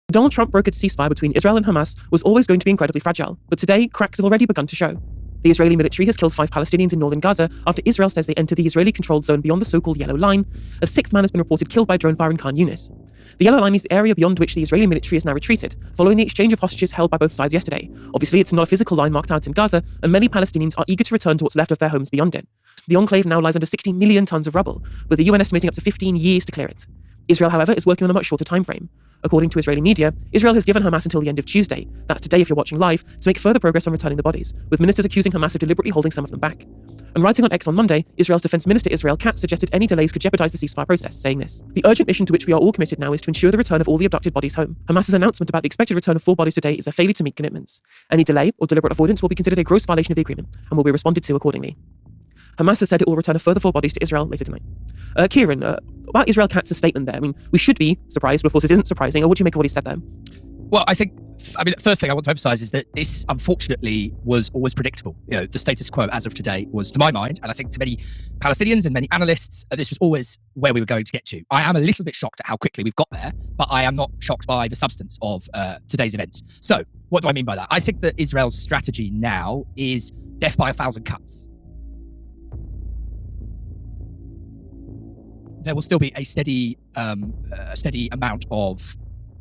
Donald Trump brokered ceasefire between Israel and Hamas was always going to be incredibly fragile, but today, cracks have already begun to show. The Israeli military has killed 5 Palestinians in northern Gaza after Israel says they entered the Israeli-controlled zone beyond the so-called Yellow Line. A 6th man has been reported killed by drone fire in Khan Yunis. The Yellow Line is the area beyond which the Israeli military has now retreated, following the exchange of hostages held by both sides yesterday. Obviously, it's not a physical line marked out in Gaza, and many Palestinians are eager to return to what's left of their homes beyond it. The enclave now lies under 60 million tons of rubble, with the UN estimating up to 15 years to clear it. Israel, however, is working on a much shorter timeframe. According to Israeli media, Israel has given Hamas until the end of Tuesday, that's today if you're watching live, to make further progress on returning the bodies, with ministers accusing Hamas of deliberately holding some of them back. And writing on X on Monday, Israel's Defense Minister Israel Katz suggested any delays could jeopardize the ceasefire process, saying this: "The urgent mission to which we are all committed now is to ensure the return of all the abducted bodies home. Hamas's announcement about the expected return of 4 bodies today is a failure to meet commitments. Any delay or deliberate avoidance will be considered a gross violation of the agreement and will be responded to accordingly." Hamas has said it will return a further 4 bodies to Israel later tonight. Kieran, about Israel Katz's statement there, we should be surprised, but of course it isn't surprising. What do you make of what he said there? Well, the first thing I want to emphasize is that this, unfortunately, was always predictable. The status quo as of today was, to my mind, and I think to many Palestinians and many analysts, this was always where we were going to get to. I am a little bit shocked at how quickly we've got there, but I am not shocked by the substance of today's events. So, what do I mean by that? I think that Israel's strategy now is death by 1,000 cuts. There will still be a steady amount of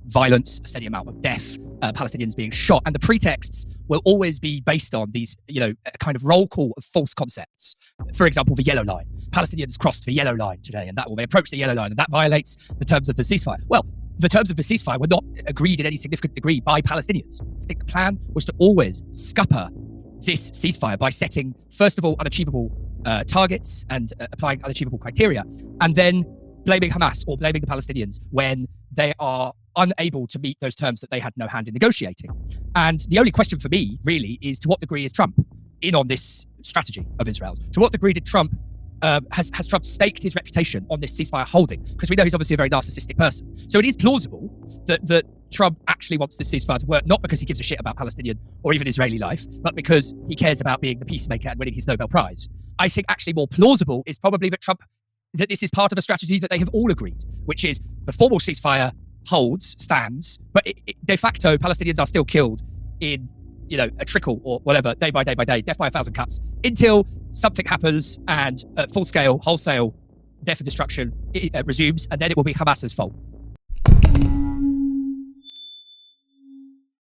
violence, a steady amount of death, Palestinians being shot, and the pretexts will always be based on these, a kind of roll call of false concepts. For example, the Yellow Line. Palestinians crossed the Yellow Line today, and they approached the Yellow Line, and that violates the terms of the ceasefire. Well, the terms of the ceasefire were not agreed in any significant degree by Palestinians. I think the plan was to always scupper this ceasefire by setting, first of all, unachievable targets and applying unachievable criteria, and then blaming Hamas or blaming the Palestinians when they are unable to meet those terms that they had no hand in negotiating. And the only question for me, really, is to what degree is Trump in on this strategy of Israel's? To what degree did Trump, has Trump staked his reputation on this ceasefire holding? Because we know he's obviously a very narcissistic person. So it is plausible that Trump actually wants this ceasefire to work, not because he gives a shit about Palestinian or even Israeli life, but because he cares about being the peacemaker and winning his Nobel Prize. I think actually more plausible is probably that this is part of a strategy that they have all agreed, which is the formal ceasefire stands, but de facto Palestinians are still killed in, a trickle or whatever, day by day by day, death by 1,000 cuts, until something happens and full scale, wholesale death and destruction resumes, and then it will be Hamas's fault.